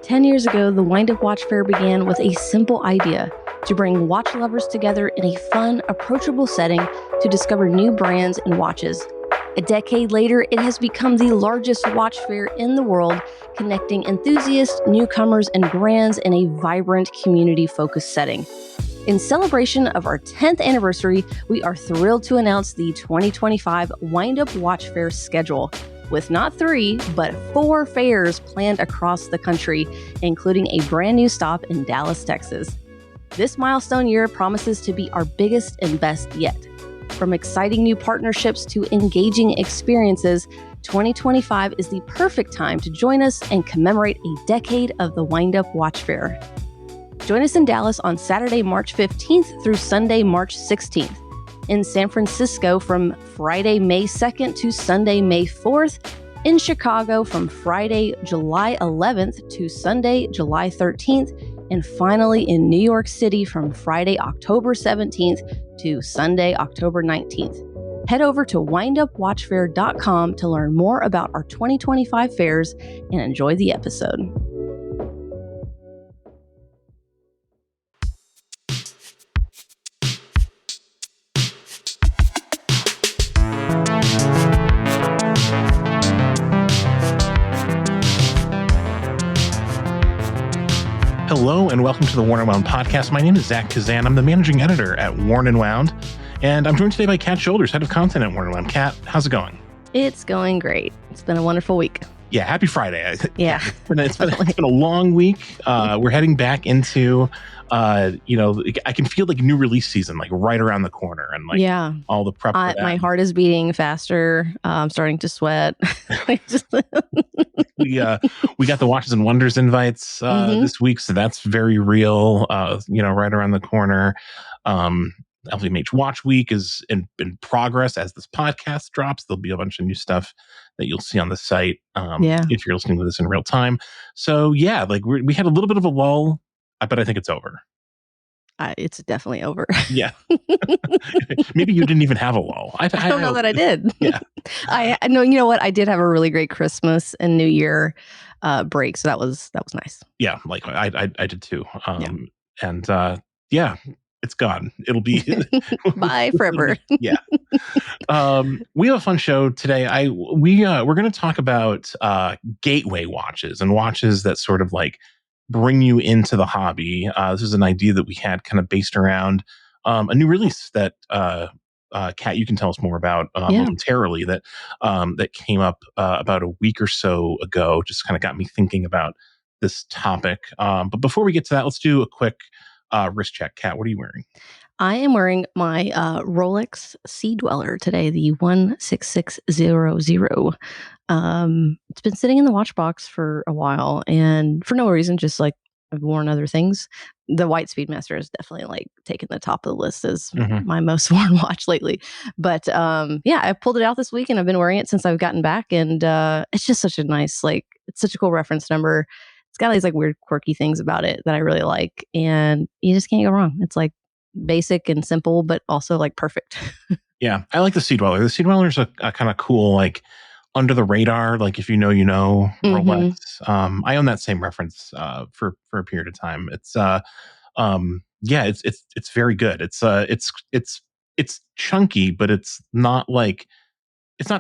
10 years ago, the Wind Up Watch Fair began with a simple idea to bring watch lovers together in a fun, approachable setting to discover new brands and watches. A decade later, it has become the largest watch fair in the world, connecting enthusiasts, newcomers, and brands in a vibrant, community-focused setting. In celebration of our 10th anniversary, we are thrilled to announce the 2025 Wind Up Watch Fair schedule, with not 3, but 4 fairs planned across the country, including a brand new stop in Dallas, Texas. This milestone year promises to be our biggest and best yet. From exciting new partnerships to engaging experiences, 2025 is the perfect time to join us and commemorate a decade of the Wind Up Watch Fair. Join us in Dallas on Saturday, March 15th through Sunday, March 16th. In San Francisco from Friday, May 2nd to Sunday, May 4th. In Chicago from Friday, July 11th to Sunday, July 13th. And finally in New York City from Friday, October 17th to Sunday, October 19th. Head over to windupwatchfair.com to learn more about our 2025 fairs and enjoy the episode. Hello and welcome to the Worn and Wound podcast. My name is Zach Kazan. I'm the managing editor at Worn and Wound, and I'm joined today by Kat Shoulders, head of content at Worn and Wound. Kat, how's it going? It's going great. It's been a wonderful week. Yeah, happy Friday. Yeah, it's been a long week. We're heading back into, I can feel like new release season, like right around the corner, and all the prep. For that. My heart is beating faster. I'm starting to sweat. We got the Watches and Wonders invites this week, so that's very real. Right around the corner. LVMH Watch Week is in progress as this podcast drops. There'll be a bunch of new stuff that you'll see on the site if you're listening to this in real time. So we had a little bit of a lull, but I think it's over. It's definitely over. Yeah. Maybe you didn't even have a lull. I don't know that I did. Yeah. I know. You know what? I did have a really great Christmas and New Year break, so that was nice. Yeah, like I did too. It's gone. It'll be bye forever. Yeah. We have a fun show today. We're going to talk about gateway watches and watches that sort of like bring you into the hobby. This is an idea that we had kind of based around a new release that Kat, you can tell us more about momentarily. That came up about a week or so ago. Just kind of got me thinking about this topic. But before we get to that, let's do a quick wrist check. Kat, what are you wearing? I am wearing my Rolex Sea Dweller today, the 16600. It's been sitting in the watch box for a while, and for no reason, just like I've worn other things. The White Speedmaster has definitely like taken the top of the list as my most worn watch lately. But I pulled it out this week, and I've been wearing it since I've gotten back, and it's just such a nice, it's such a cool reference number. It's got all these like weird, quirky things about it that I really like, and you just can't go wrong. It's like basic and simple, but also like perfect. Yeah, I like the Sea Dweller. The Sea Dweller is a kind of cool, like under the radar, like if you know, Rolex. I own that same reference for a period of time. It's it's very good. It's chunky, but it's not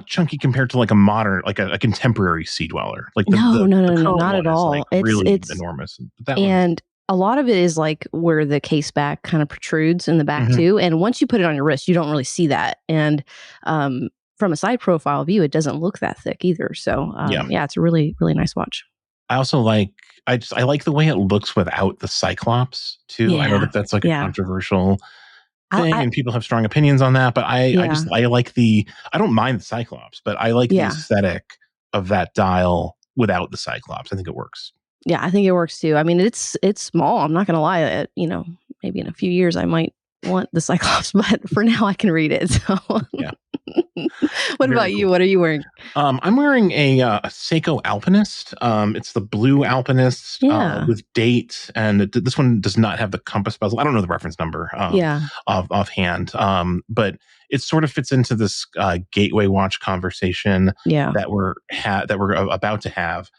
chunky compared to like a modern, like a contemporary Sea Dweller. Like no, not at all. Like it's enormous. And a lot of it is like where the case back kind of protrudes in the back too. And once you put it on your wrist, you don't really see that. And from a side profile view, it doesn't look that thick either. So it's a really, really nice watch. I also like the way it looks without the Cyclops too. Yeah. I know that's like a controversial thing, and people have strong opinions on that. But I like I don't mind the Cyclops, but I like the aesthetic of that dial without the Cyclops. I think it works. Yeah, I think it works too. I mean, it's small. I'm not going to lie. Maybe in a few years I might want the Cyclops, but for now I can read it. So yeah. What about you? What are you wearing? I'm wearing a Seiko Alpinist. It's the blue Alpinist with date, and this one does not have the compass bezel. I don't know the reference number offhand, but it sort of fits into this gateway watch conversation that we're about to have.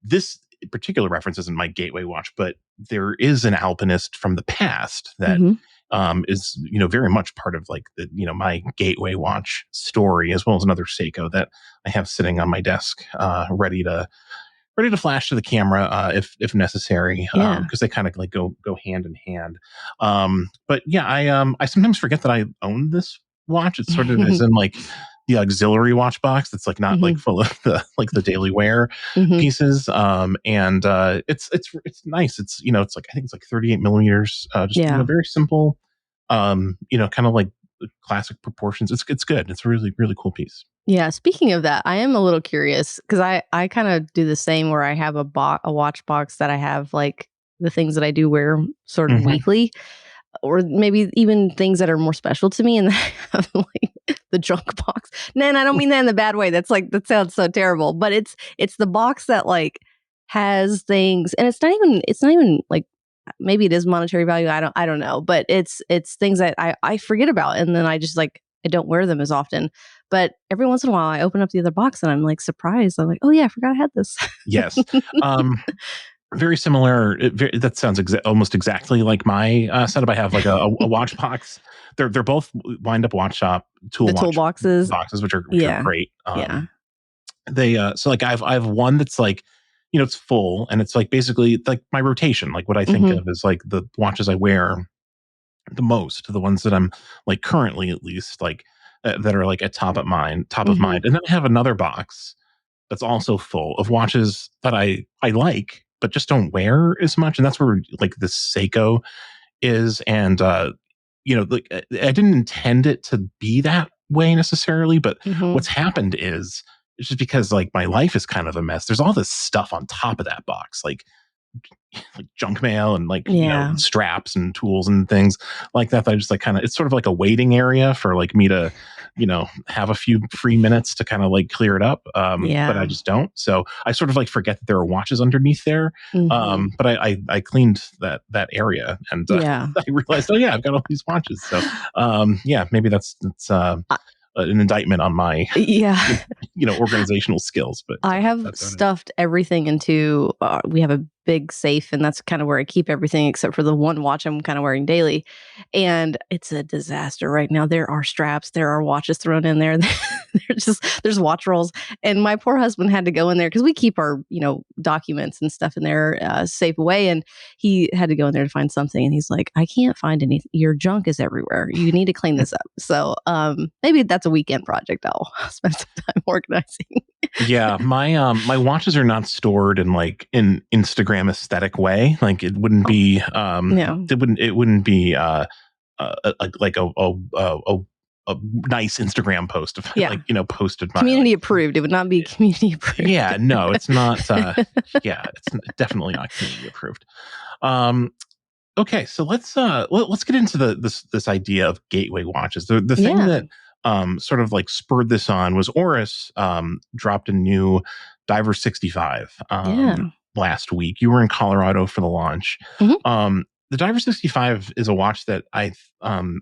This particular reference isn't my gateway watch, but there is an alpinist from the past that is, very much part of like the, my gateway watch story, as well as another Seiko that I have sitting on my desk, ready to flash to the camera if necessary, because they kind of like go hand in hand. But yeah, I sometimes forget that I own this watch. It's sort of as in like the auxiliary watch box that's like not like full of the daily wear pieces. And it's nice. It's it's like I think it's like 38 millimeters. Just very simple. Kind of like classic proportions. It's good. It's a really really cool piece. Yeah, speaking of that, I am a little curious because I kind of do the same where I have a watch box that I have like the things that I do wear sort of weekly, or maybe even things that are more special to me, and I have like the junk box. And I don't mean that in the bad way. That's like that sounds so terrible, but it's the box that like has things, and it's not even like maybe it is monetary value. I don't know, but it's things that I forget about, and then I just like I don't wear them as often. But every once in a while, I open up the other box and I'm like surprised. I'm like, oh yeah, I forgot I had this. Yes. Very similar. That sounds almost exactly like my setup. I have like a watch box. They're both wind up watch shop toolboxes, which are great. They so like I have one that's like it's full, and it's like basically like my rotation. Like what I think of is like the watches I wear the most, the ones that I'm like currently at least like that are like at top of mind. And then I have another box that's also full of watches that I like, but just don't wear as much. And that's where like the Seiko is. And, like I didn't intend it to be that way necessarily, but what's happened is it's just because like my life is kind of a mess. There's all this stuff on top of that box, like junk mail and like straps and tools and things like that I just like kind of, it's sort of like a waiting area for like me to have a few free minutes to kind of like clear it up, but I just don't. So I sort of like forget that there are watches underneath there. But I cleaned that area, and I realized, oh yeah, I've got all these watches. So maybe that's an indictment on my organizational skills. But I have stuffed everything into we have a big safe, and that's kind of where I keep everything except for the one watch I'm kind of wearing daily, and it's a disaster right now. There are straps, there are watches thrown in there. There's watch rolls, and my poor husband had to go in there because we keep our documents and stuff in there safe away, and he had to go in there to find something, and he's like, I can't find anything. Your junk is everywhere. You need to clean this up. So maybe that's a weekend project. I'll spend some time organizing. Yeah, my watches are not stored in like an Instagram aesthetic way. Like it wouldn't be it wouldn't be like a nice Instagram post of like posted by community approved. It would not be community approved. Yeah, no, it's not. It's definitely not community approved. Okay, so let's get into this idea of gateway watches. The thing that sort of like spurred this on was Oris dropped a new Divers 65 last week. You were in Colorado for the launch. The Divers 65 is a watch that I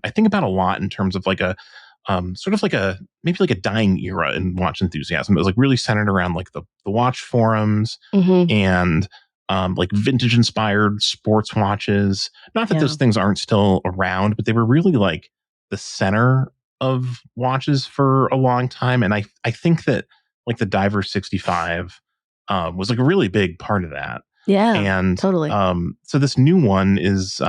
think about a lot in terms of like a sort of like maybe like a dying era in watch enthusiasm. It was like really centered around like the watch forums and like vintage inspired sports watches. Not that those things aren't still around, but they were really like the center of watches for a long time. And I think that like the Diver 65 was like a really big part of that. Yeah, and totally. So this new one is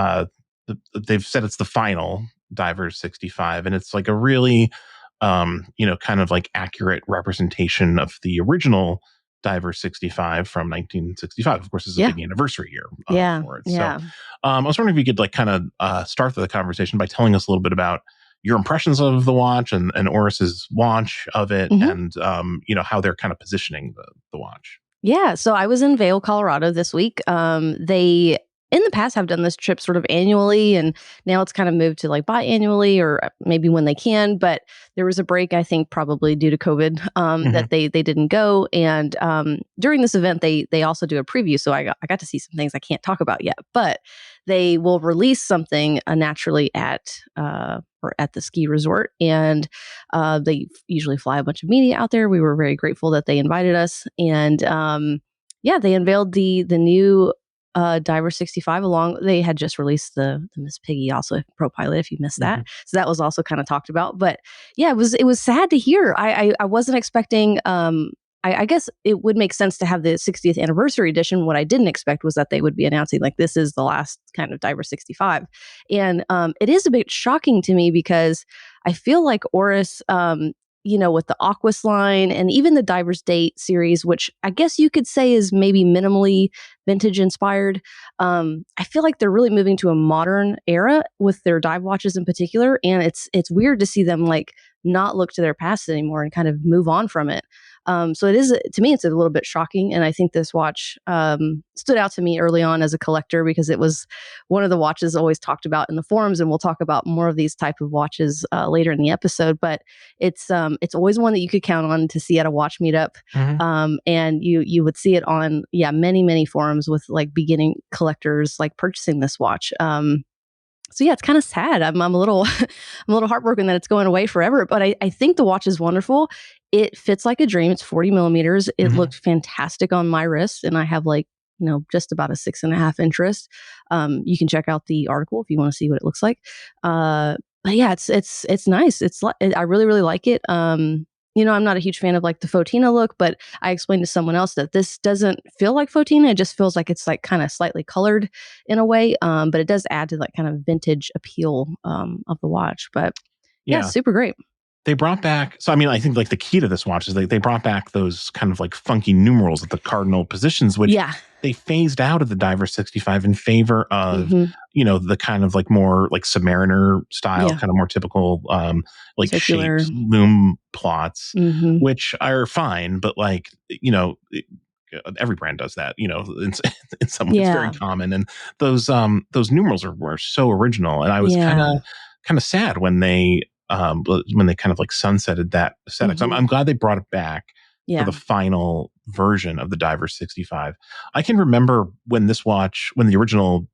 they've said it's the final Diver 65, and it's like a really kind of like accurate representation of the original Diver 65 from 1965. Of course, this is a big anniversary year for it. So I was wondering if you could like kind of start the conversation by telling us a little bit about your impressions of the watch and Oris's launch of it, and how they're kind of positioning the watch. Yeah, so I was in Vail, Colorado this week. They in the past have done this trip sort of annually, and now it's kind of moved to like biannually or maybe when they can. But there was a break, I think, probably due to COVID, that they didn't go. And during this event, they also do a preview, so I got to see some things I can't talk about yet. But they will release something naturally at the ski resort, and they usually fly a bunch of media out there. We were very grateful that they invited us, and yeah, they unveiled the new Diver 65 along. They had just released the Miss Piggy also Pro Pilot, if you missed that. So that was also kind of talked about. But yeah, it was sad to hear. I wasn't expecting. I guess it would make sense to have the 60th anniversary edition. What I didn't expect was that they would be announcing like this is the last kind of Diver 65, and it is a bit shocking to me because I feel like Oris, with the Aquas line and even the Diver's Date series, which I guess you could say is maybe minimally vintage inspired. I feel like they're really moving to a modern era with their dive watches in particular, and it's weird to see them like not look to their past anymore and kind of move on from it. So it is, to me, it's a little bit shocking. And I think this watch stood out to me early on as a collector because it was one of the watches always talked about in the forums. And we'll talk about more of these type of watches later in the episode. But it's always one that you could count on to see at a watch meetup. And you would see it on, many, many forums with like beginning collectors like purchasing this watch. So yeah, it's kind of sad. I'm a little I'm a little heartbroken that it's going away forever. But I think the watch is wonderful. It fits like a dream. It's 40 millimeters. It looked fantastic on my wrist, and I have like just about a 6.5 wrist. You can check out the article if you want to see what it looks like. But yeah, it's nice. I really really like it. I'm not a huge fan of like the Fotina look, but I explained to someone else that this doesn't feel like Fotina. It just feels like it's like kind of slightly colored in a way. But it does add to like kind of vintage appeal of the watch. But yeah, super great. They brought back, so I mean, I think like the key to this watch is they brought back those kind of like funky numerals at the cardinal positions, which they phased out of the Diver 65 in favor of, the kind of like more like Submariner style, kind of more typical like circular shaped loom plots, which are fine, but like, every brand does that, in some way it's very common. And those numerals were so original. And I was kind of sad when they kind of like sunsetted that aesthetic. So I'm glad they brought it back for the final version of the Diver 65. I can remember when the original,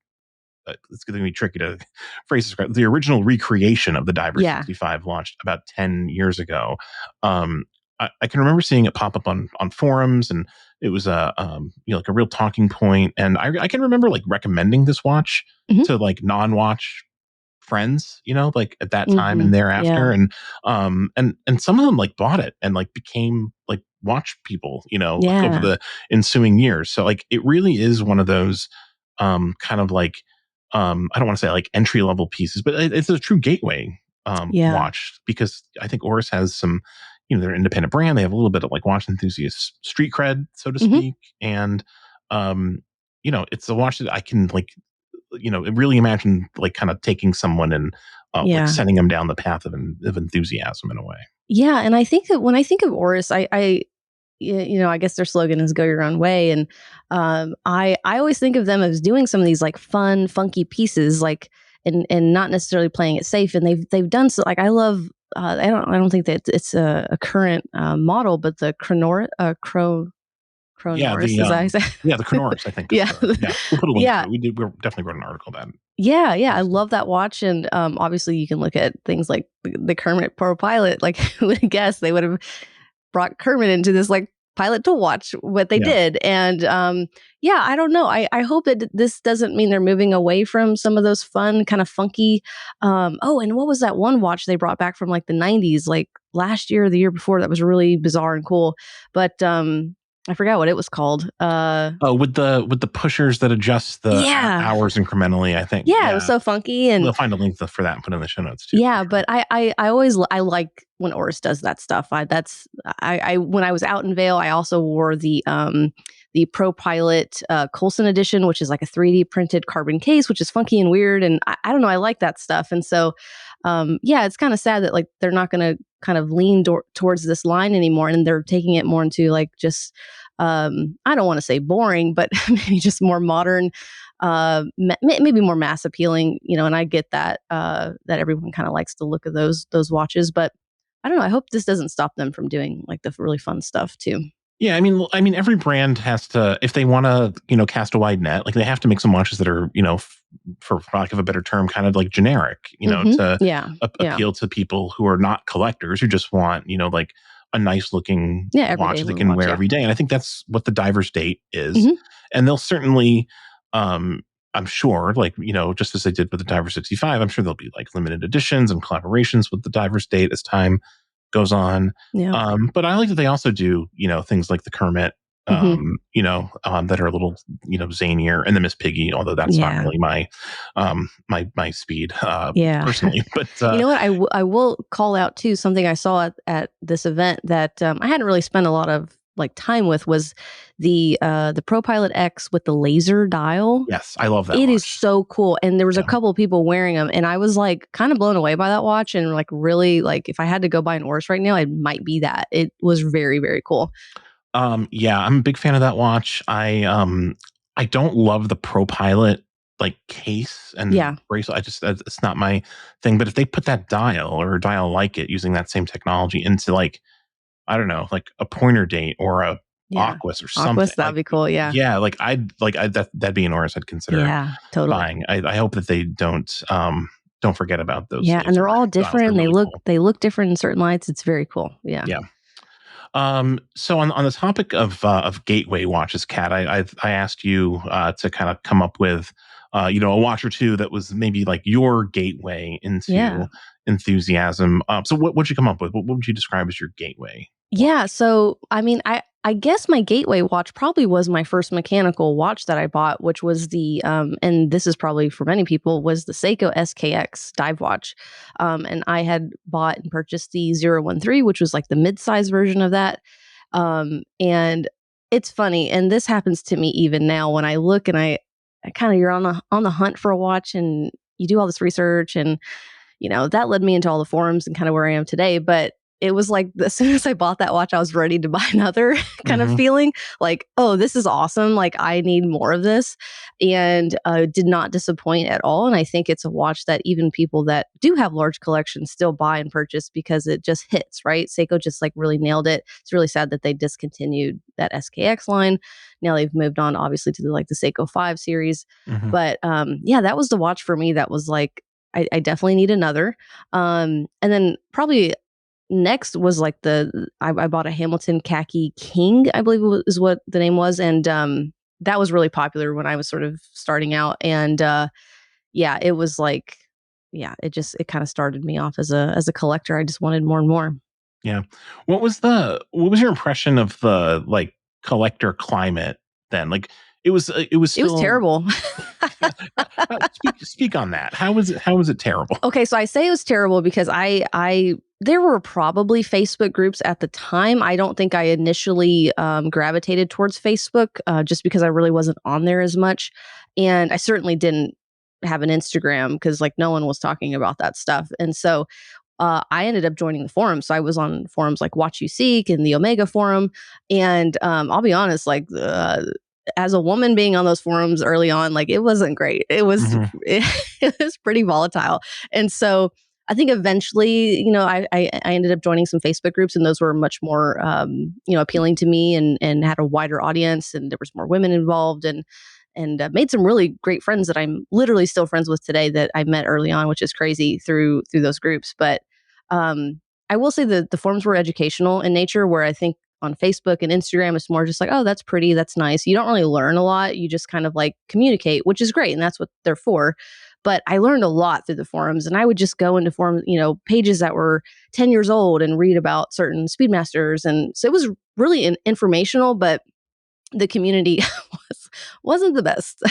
it's going to be tricky to phrase this, the original recreation of the Diver 65 launched about 10 years ago. I can remember seeing it pop up on forums, and it was like a real talking point. And I can remember like recommending this watch to like non-watch friends, like at that time and thereafter. And some of them like bought it and like became like watch people, over the ensuing years. So like, it really is one of those kind of like, I don't want to say like entry level pieces, but it's a true gateway watch, because I think Oris has some, they're an independent brand. They have a little bit of like watch enthusiast street cred, so to speak. And, it's a watch that I can like, really imagine like kind of taking someone and like sending them down the path of enthusiasm in a way. Yeah. And I think that when I think of Oris, I guess their slogan is "Go Your Own Way," and I always think of them as doing some of these like fun, funky pieces, like and not necessarily playing it safe. And they've done so. Like I love. I don't think that it's a current model, but the Chronoris. The Chronoris, I think. We'll put a link to it. We definitely wrote an article about it. I love that watch. And obviously you can look at things like the Kermit Pro Pilot. Like who would have guessed they would have brought Kermit into this like pilot to watch what they did. And I don't know. I hope that this doesn't mean they're moving away from some of those fun, kind of funky. And what was that one watch they brought back from like the 90s, like last year or the year before, that was really bizarre and cool. But I forgot what it was called. With the pushers that adjust the hours incrementally, I think. Yeah, it was so funky, and we'll find a link for that and put it in the show notes too. Yeah, but I always like when Oris does that stuff. When I was out in Vail, I also wore the Pro Pilot Coulson edition, which is like a 3D printed carbon case, which is funky and weird, and I don't know, I like that stuff. And so it's kind of sad that like they're not going to kind of lean towards this line anymore, and they're taking it more into like just I don't want to say boring, but maybe just more modern, maybe more mass appealing, and I get that that everyone kind of likes the look of those watches, but I don't know, I hope this doesn't stop them from doing like the really fun stuff too. Yeah, I mean, every brand has to, if they want to, cast a wide net, like they have to make some watches that are, for lack of a better term, kind of like generic, to appeal to people who are not collectors, who just want, like a nice looking watch that they can wear every day. And I think that's what the Divers Date is. And they'll certainly, I'm sure, like, just as they did with the Divers 65, I'm sure there'll be like limited editions and collaborations with the Divers Date as time goes on. But I like that they also do, things like the Kermit, that are a little, zanier, and the Miss Piggy, although that's not really my speed, personally. But you know what, I will call out too something I saw at this event that I hadn't really spent a lot of like time with, was the ProPilot X with the laser dial. Yes, I love that. It is so cool, and there was a couple of people wearing them, and I was like kind of blown away by that watch, and like really, like if I had to go buy an Oris right now, it might be that. It was very, very cool. Yeah, I'm a big fan of that watch. I don't love the ProPilot like case and bracelet. It's not my thing. But if they put that dial or a dial like it using that same technology into like, I don't know, like a Pointer Date or a Aquas or something, that'd be cool. That'd be an Oris I'd consider buying. I hope that they don't forget about those. Yeah, and they're all different. They look different in certain lights. It's very cool. Yeah. So on the topic of gateway watches, Kat, I asked you to kind of come up with a watch or two that was maybe like your gateway into enthusiasm. So what'd you come up with? What would you describe as your gateway? Yeah, so I mean, I guess my gateway watch probably was my first mechanical watch that I bought, which was the and this is probably for many people, was the Seiko SKX dive watch. And I had bought and purchased the 013, which was like the mid-size version of that. And it's funny, and this happens to me even now when I look and I kind of, you're on the hunt for a watch, and you do all this research, and that led me into all the forums and kind of where I am today. But it was like as soon as I bought that watch, I was ready to buy another kind of feeling like, oh, this is awesome. Like I need more of this, and did not disappoint at all. And I think it's a watch that even people that do have large collections still buy and purchase because it just hits, right? Seiko just like really nailed it. It's really sad that they discontinued that SKX line. Now they've moved on obviously to the Seiko 5 series. But that was the watch for me that was like, I definitely need another. And then probably next was like I bought a Hamilton Khaki King, I believe is what the name was. And that was really popular when I was sort of starting out. And it was like, it kind of started me off as a collector. I just wanted more and more. Yeah. What was your impression of the like collector climate then? Like it was terrible. Speak on that. How was it terrible? Okay, so I say it was terrible because there were probably Facebook groups at the time. I don't think I initially gravitated towards Facebook just because I really wasn't on there as much. And I certainly didn't have an Instagram because like no one was talking about that stuff. And so I ended up joining the forums. So I was on forums like Watch You Seek and the Omega forum. And I'll be honest, like as a woman being on those forums early on, like it wasn't great. It was it was pretty volatile. And so I think eventually, I ended up joining some Facebook groups, and those were much more, appealing to me and had a wider audience, and there was more women involved, and made some really great friends that I'm literally still friends with today that I met early on, which is crazy through those groups. But I will say that the forums were educational in nature, where I think on Facebook and Instagram, it's more just like, oh, that's pretty, that's nice. You don't really learn a lot. You just kind of like communicate, which is great, and that's what they're for. But I learned a lot through the forums, and I would just go into forums, pages that were 10 years old and read about certain Speedmasters. And so it was really informational, but the community wasn't the best.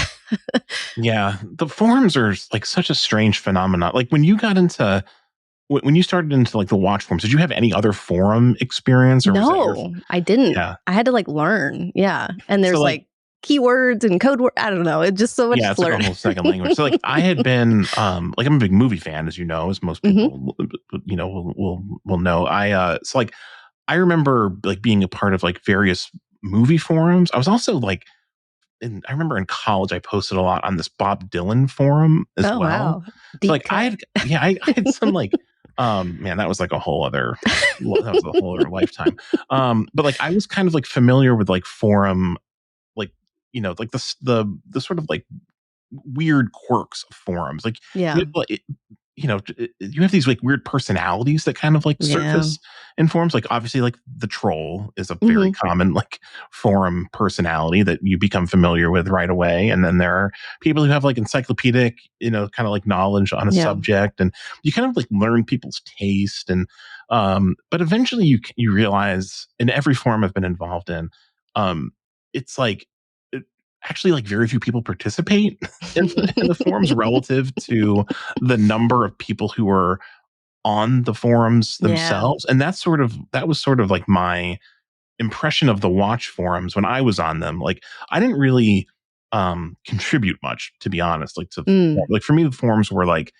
Yeah. The forums are like such a strange phenomenon. Like when you started into like the watch forums, did you have any other forum experience? Or no, I didn't. Yeah. I had to like learn. Yeah. And there's like keywords and code words. I don't know. It's just so much to learn. Like a whole second language. So like I had been like I'm a big movie fan, as you know, as most people will know. I remember like being a part of like various movie forums. I was also like I remember in college I posted a lot on this Bob Dylan forum as well. Wow. So like I had some like man, that was like a whole other lifetime. But like I was kind of like familiar with like forum, like the sort of like weird quirks of forums. Like you have these like weird personalities that kind of like surface in forums. Like obviously like the troll is a very common like forum personality that you become familiar with right away. And then there are people who have like encyclopedic, kind of like knowledge on a subject, and you kind of like learn people's taste. And, but eventually you realize in every forum I've been involved in, it's like, actually like very few people participate in the forums relative to the number of people who are on the forums themselves. And that was sort of like my impression of the watch forums when I was on them. Like I didn't really contribute much, to be honest. Like like for me, the forums were like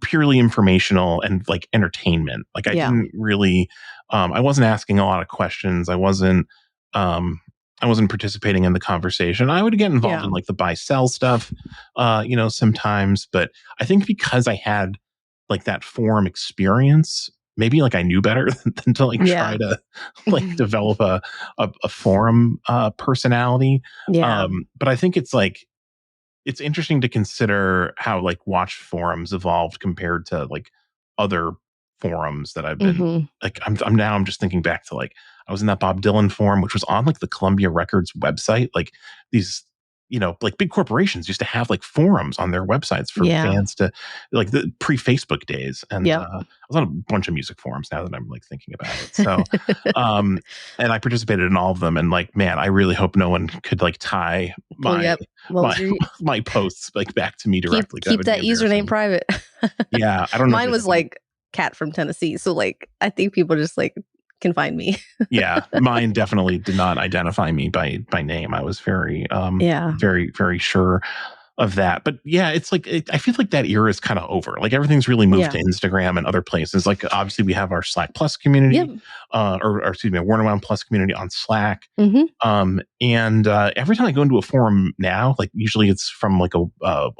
purely informational and like entertainment. Like I didn't really I wasn't asking a lot of questions. I wasn't participating in the conversation. I would get involved in like the buy sell stuff, sometimes. But I think because I had like that forum experience, maybe like I knew better than to like try to like develop a forum personality. But I think it's interesting to consider how like watch forums evolved compared to like other forums that I've been like, I'm just thinking back to like, I was in that Bob Dylan forum, which was on like the Columbia Records website. Like these, like big corporations used to have like forums on their websites for fans to like the pre-Facebook days. And I was on a bunch of music forums now that I'm like thinking about it. So, and I participated in all of them. And like, man, I really hope no one could like tie my posts like back to me directly. Keep that username private. Yeah. I don't know. Mine was like Cat from Tennessee. So like, I think people just like can find me. Yeah, mine definitely did not identify me by name. I was very very, very sure of that. But yeah, it's like I feel like that era is kind of over. Like everything's really moved to Instagram and other places. Like obviously we have our Slack Plus community, or excuse me, Warner Wound Plus community on Slack. And every time I go into a forum now, like usually it's from like a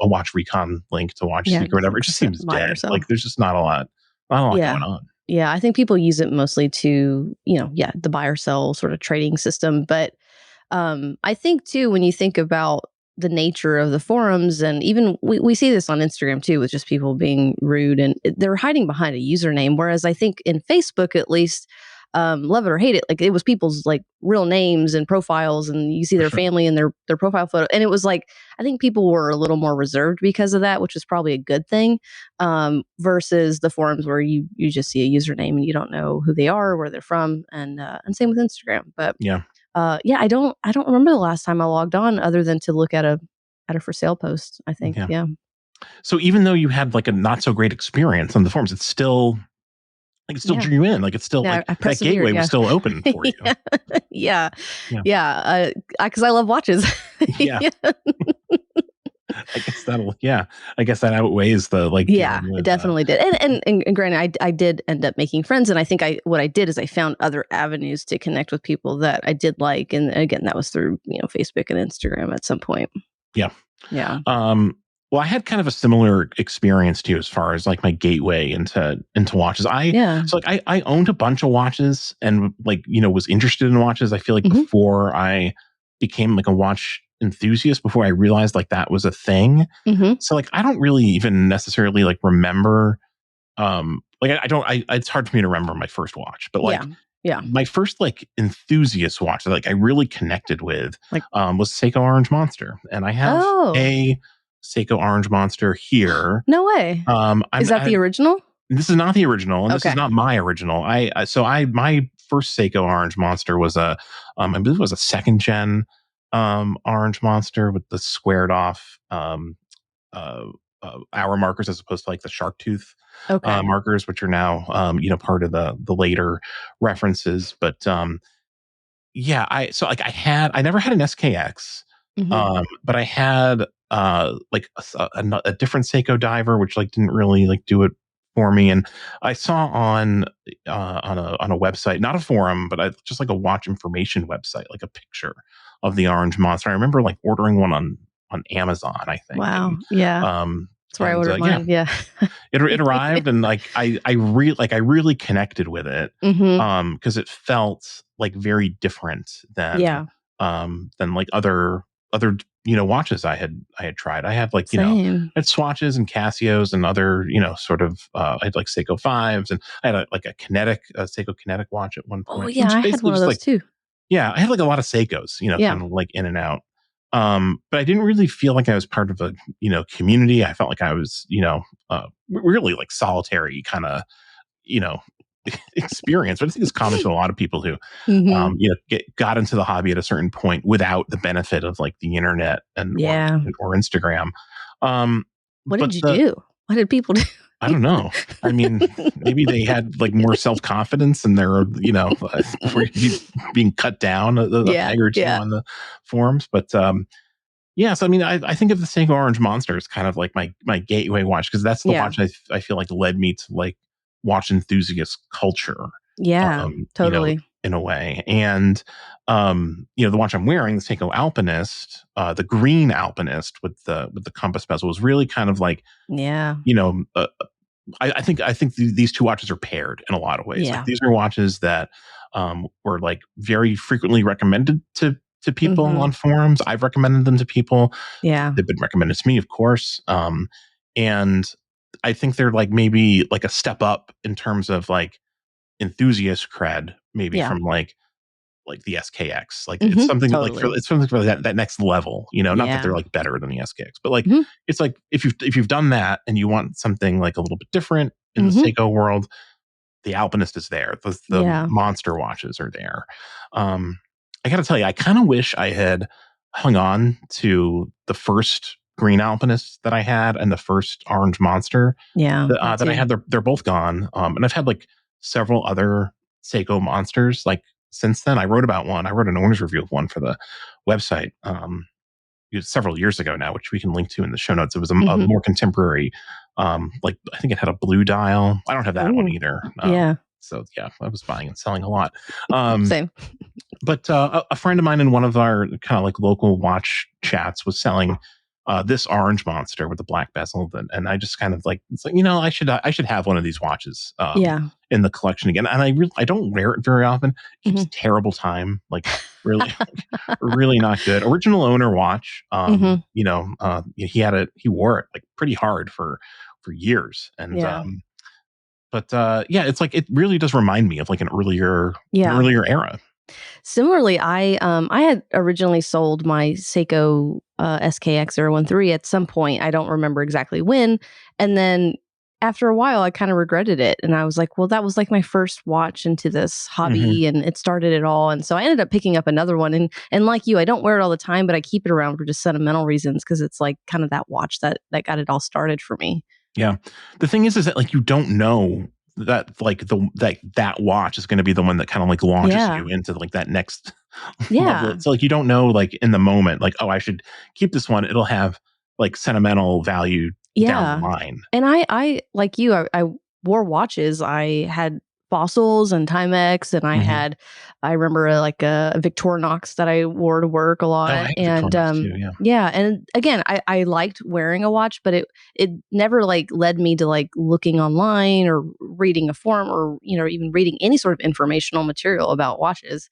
Watch Recon link to Watch Seek or whatever. It just seems dead. Like there's just not a lot going on. Yeah, I think people use it mostly to, the buy or sell sort of trading system. But I think too, when you think about the nature of the forums, and even we see this on Instagram too, with just people being rude and they're hiding behind a username. Whereas I think in Facebook, at least, love it or hate it, like it was people's like real names and profiles, and you see their family and their profile photo. And it was like, I think people were a little more reserved because of that, which is probably a good thing, versus the forums where you just see a username and you don't know who they are, where they're from, and same with Instagram. But I don't remember the last time I logged on other than to look at a for sale post, I think. So even though you had like a not so great experience on the forums, it still drew you in. Like it's still like that gateway was still open for you. Because I love watches. I guess that outweighs the like. It definitely did. And granted, I did end up making friends, and I think what I did is I found other avenues to connect with people that I did like, and again, that was through Facebook and Instagram at some point. Yeah. Well, I had kind of a similar experience to you as far as like my gateway into watches. So like I owned a bunch of watches and like, was interested in watches. I feel like before I became like a watch enthusiast, before I realized like that was a thing. So like, I don't really even necessarily like remember, it's hard for me to remember my first watch, but like, my first like enthusiast watch that like I really connected with was Seiko Orange Monster. And I have a Seiko Orange Monster here. No way. Is that the original? This is not the original, and this is not my original. My first Seiko Orange Monster was I believe it was a second gen Orange Monster with the squared off hour markers as opposed to like the shark tooth markers, which are now part of the later references. But I never had an SKX. But I had like a different Seiko diver, which like didn't really like do it for me. And I saw on a website, not a forum, but just like a watch information website, like a picture of the Orange Monster. I remember like ordering one on Amazon, I think. Wow. That's where I ordered mine. It arrived, and like I really connected with it because it felt like very different than like other watches I had tried. I had like, Same. I had Swatches and Casios and other, sort of, I had like Seiko 5s, and I had like a Seiko Kinetic watch at one Oh point, yeah, which I had basically one of just those like, too. yeah, I had like a lot of Seikos, Yeah. kind of like in and out. But I didn't really feel like I was part of a, community. I felt like I was, really like solitary kind of, you know, experience. But I think it's common to a lot of people who, Hmm. got into the hobby at a certain point without the benefit of like the internet and Yeah. or Instagram. Um, What but did you do? What did people do? I don't know. I mean, maybe they had like more self confidence, and they're before you be being cut down a Yeah. peg or two Yeah. on the forums. But yeah, so I mean, I think of the Seiko Orange Monster as kind of like my gateway watch, because that's the Yeah. watch I feel like led me to like watch enthusiast culture, Yeah. Totally. in a way. And the watch I'm wearing, the Seiko Alpinist, the green Alpinist with the compass bezel, was really kind of like, Yeah. I think these two watches are paired in a lot of ways. Like Yeah. these are watches that were like very frequently recommended to people Hmm. on forums. I've recommended them to people. Yeah. They've been recommended to me, of course. And I think they're like maybe like a step up in terms of like enthusiast cred, maybe Yeah. from like the SKX. Like Hmm. Totally. it's something for that next level, not that they're Yeah. like better than the SKX, but like Hmm. it's like if you've done that and you want something like a little bit different in the Hmm. Seiko world, the Alpinist is there. The Yeah. monster watches are there. I got to tell you, I kind of wish I had hung on to the first green Alpinist that I had and the first orange monster Yeah. Me that I too. had. They're both gone. And I've had like several other Seiko monsters like since then. I wrote about one. I wrote an owner's review of one for the website several years ago now, which we can link to in the show notes. It was a Hmm. more contemporary, like I think it had a blue dial. I don't have that one Ooh. either. Yeah. So yeah, I was buying and selling a lot. Um, Same. but a friend of mine in one of our kind of like local watch chats was selling this orange monster with the black bezel, and I just kind of like, it's like, I should have one of these watches Yeah. in the collection again. And I don't wear it very often. It keeps Hmm. terrible time, like really really not good. Original owner watch. Hmm. He wore it like pretty hard for years, and Yeah. but yeah, it's like it really does remind me of like an Yeah. earlier era. Similarly, I had originally sold my Seiko SKX 013 at some point. I don't remember exactly when. And then after a while, I kind of regretted it. And I was like, well, that was like my first watch into this Hmm. hobby and it started it all. And so I ended up picking up another one. And like you, I don't wear it all the time, but I keep it around for just sentimental reasons because it's like kind of that watch that got it all started for me. Yeah. The thing is that like you don't know that like that watch is going to be the one that kind of like launches Yeah. you into like that next level. Yeah. So like you don't know like in the moment like, oh, I should keep this one. It'll have like sentimental value down the Yeah. line. And I like you, I wore watches. I had Fossils and Timex, and Hmm. I remember like a Victorinox that I wore to work a Oh, I lot. have And Victorinox too. Yeah. yeah, and again, I liked wearing a watch, but it never like led me to like looking online or reading a forum or even reading any sort of informational material about watches.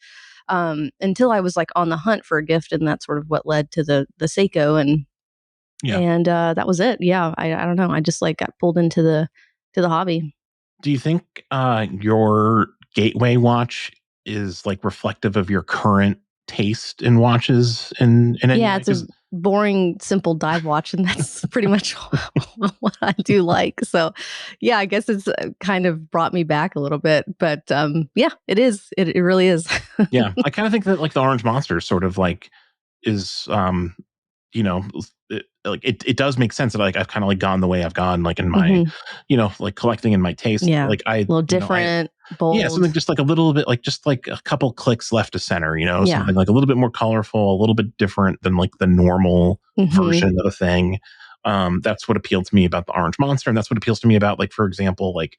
Until I was like on the hunt for a gift, and that's sort of what led to the Seiko. Yeah. And that was it. Yeah, I don't know. I just like got pulled into the hobby. Do you think your gateway watch is like reflective of your current taste in watches in any Yeah, way? it's a boring, simple dive watch, and that's pretty much what I do like. So, yeah, I guess it's kind of brought me back a little bit, but yeah, it is. It really is. Yeah, I kind of think that like the Orange Monster sort of like is you know it does make sense that like I've kind of like gone the way I've gone like in my Hmm. like collecting in my taste, Yeah, like a little I different, yeah, bold. something just like a little bit like just like a couple clicks left to center, Yeah. something like a little bit more colorful, a little bit different than like the normal Hmm. version of a thing. That's what appealed to me about the Orange Monster, and that's what appeals to me about like, for example, like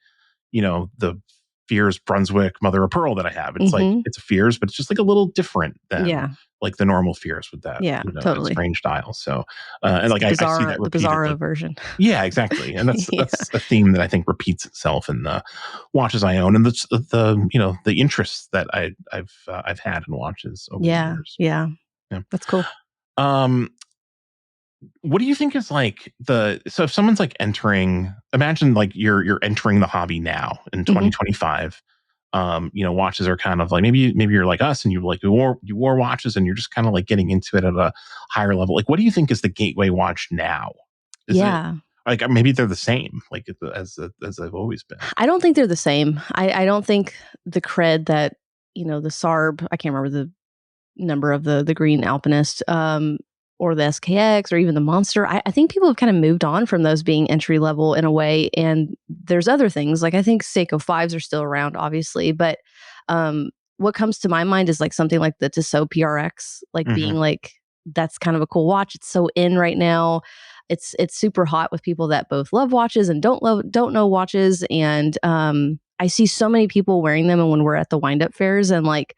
the Fears Brunswick Mother of Pearl that I have. It's like Hmm. it's a Fears, but it's just like a little different than Yeah. like the normal Fears with that Yeah. that Totally. strange dial. So and It's like I see that The repeatedly. Bizarro version. Yeah, exactly. And that's Yeah. a theme that I think repeats itself in the watches I own, and the interests that I've had in watches over the Yeah. years. Yeah. Yeah. That's cool. Um, what do you think is like so if someone's like imagine like you're entering the hobby now in 2025. Watches are kind of like maybe you're like us and you wore watches and you're just kind of like getting into it at a higher level. Like, what do you think is the gateway watch now? Is it like maybe they're the same like as they've always been? I don't think they're the same. I don't think the cred that the Sarb, I can't remember the number of the green alpinist, or the SKX or even the Monster. I think people have kind of moved on from those being entry level in a way. And there's other things like I think Seiko 5s are still around, obviously. But what comes to my mind is like something like the Tissot PRX, like being like, that's kind of a cool watch. It's so in right now. It's super hot with people that both love watches and don't know watches. And I see so many people wearing them. And when we're at the wind up fairs and like,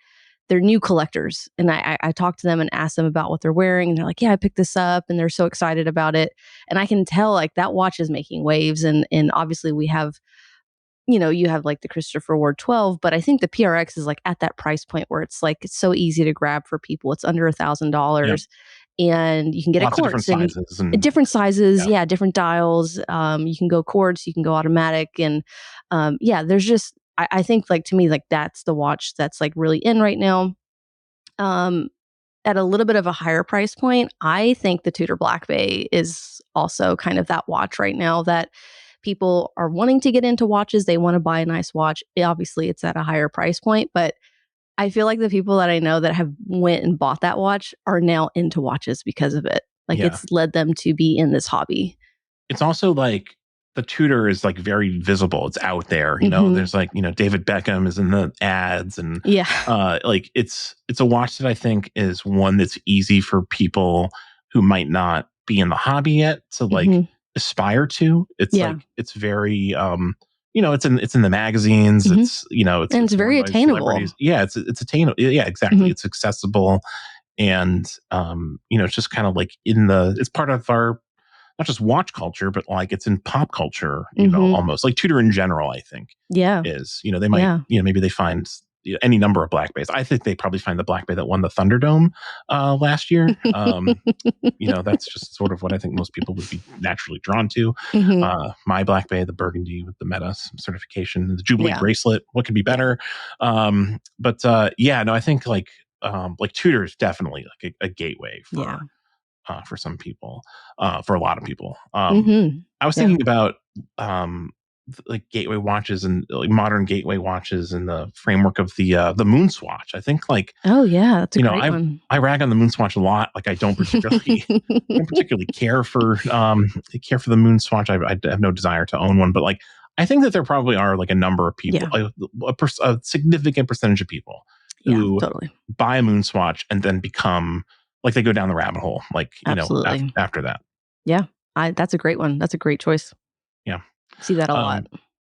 they're new collectors. And I talk to them and ask them about what they're wearing. And they're like, yeah, I picked this up. And they're so excited about it. And I can tell like that watch is making waves. And obviously we have, you have like the Christopher Ward 12, but I think the PRX is like at that price point where it's like, it's so easy to grab for people. It's under $1,000 and you can get lots a of quartz different sizes and different sizes. Yeah. Different dials. You can go quartz, you can go automatic. And there's just, I think like to me, like that's the watch that's like really in right now. At a little bit of a higher price point, I think the Tudor Black Bay is also kind of that watch right now that people are wanting to get into watches. They want to buy a nice watch. Obviously, it's at a higher price point, but I feel like the people that I know that have went and bought that watch are now into watches because of it. Like it's led them to be in this hobby. It's also like the Tudor is like very visible. It's out there, there's like, David Beckham is in the ads and like it's a watch that I think is one that's easy for people who might not be in the hobby yet to like aspire to. It's like, it's very, it's in the magazines. It's very attainable. Yeah. It's attainable. Yeah, exactly. It's accessible. And, it's just kind of like it's part of our, not just watch culture, but like it's in pop culture, almost like Tudor in general, I think is, they might, maybe they find any number of Black Bays. I think they probably find the Black Bay that won the Thunderdome last year. That's just sort of what I think most people would be naturally drawn to. My Black Bay, the Burgundy with the Meta certification, the Jubilee bracelet, what could be better? I think like Tudor is definitely like a gateway for some people, for a lot of people. I was thinking about like gateway watches and like modern gateway watches in the framework of the Moon Swatch. I think like that's a great one. I rag on the Moon Swatch a lot. Like I don't particularly care for the Moon Swatch. I have no desire to own one, but like I think that there probably are like a number of people, a significant percentage of people who buy a Moon Swatch and then become like they go down the rabbit hole, like, after that. Yeah. That's a great one. That's a great choice. Yeah. See that a lot.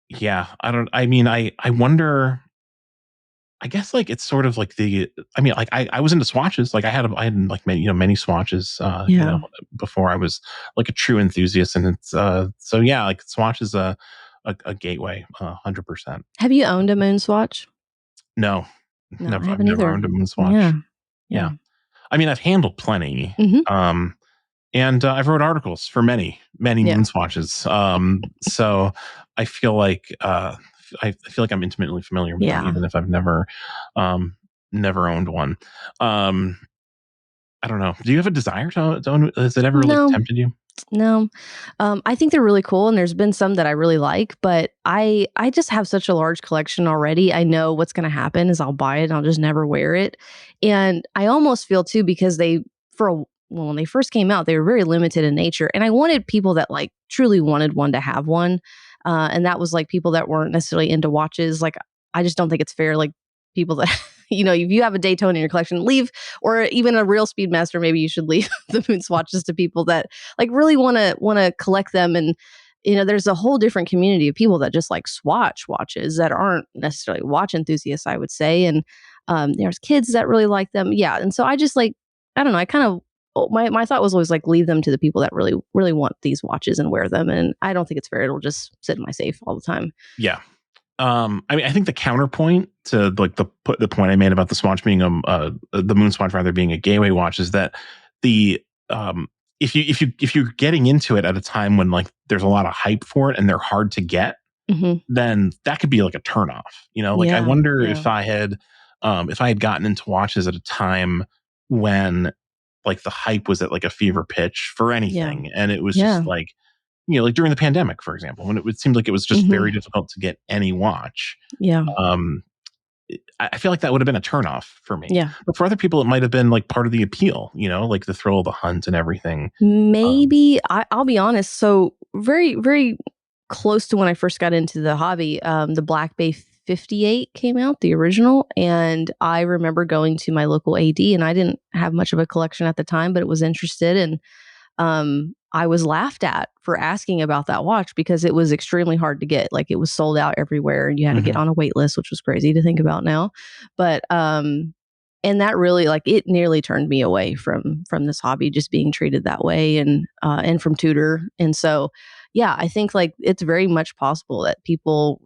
Yeah. I wonder, I guess like, it's sort of like I was into swatches. Like I had like many swatches, before I was like a true enthusiast. And it's, like swatch is a gateway, 100%. Have you owned a Moon Swatch? No, I I've haven't never either. owned a Moon Swatch. Yeah. I mean, I've handled plenty. And I've wrote articles for many Moon Swatches. So I feel like I'm intimately familiar with them, even if I've never owned one. I don't know. Do you have a desire to own? Has it ever like tempted you? No. I think they're really cool. And there's been some that I really like, but I just have such a large collection already. I know what's going to happen is I'll buy it and I'll just never wear it. And I almost feel too, because when they first came out, they were very limited in nature. And I wanted people that like truly wanted one to have one. And that was like people that weren't necessarily into watches. Like, I just don't think it's fair. Like people that, if you have a Daytona in your collection, leave, or even a real Speedmaster, maybe you should leave the Moon Swatches to people that like really want to collect them. And, there's a whole different community of people that just like swatch watches that aren't necessarily watch enthusiasts, I would say. And there's kids that really like them. Yeah. And so I just like, I don't know, I kind of, my thought was always like leave them to the people that really, really want these watches and wear them. And I don't think it's fair. It'll just sit in my safe all the time. Yeah. I think the counterpoint to like the point I made about the Swatch being the Moon Swatch rather being a gateway watch is that the if you're getting into it at a time when like there's a lot of hype for it and they're hard to get, then that could be like a turnoff. Like I Yeah. wonder Yeah. if I had gotten into watches at a time when like the hype was at like a fever pitch for Yeah. anything, and it was Yeah. just like like during the pandemic, for example, when it seemed like it was just very difficult to get any watch. Yeah. Um, I feel like that would have been a turnoff for me. Yeah. But for other people, it might have been like part of the appeal, like the thrill of the hunt and everything. Maybe I'll be honest. So very, very close to when I first got into the hobby, the Black Bay 58 came out, the original. And I remember going to my local AD, and I didn't have much of a collection at the time, but it was interested. And I was laughed at for asking about that watch because it was extremely hard to get. Like it was sold out everywhere and you had to get on a wait list, which was crazy to think about now. But and that really like it nearly turned me away from this hobby, just being treated that way, and from Tudor. And so yeah, I think like it's very much possible that people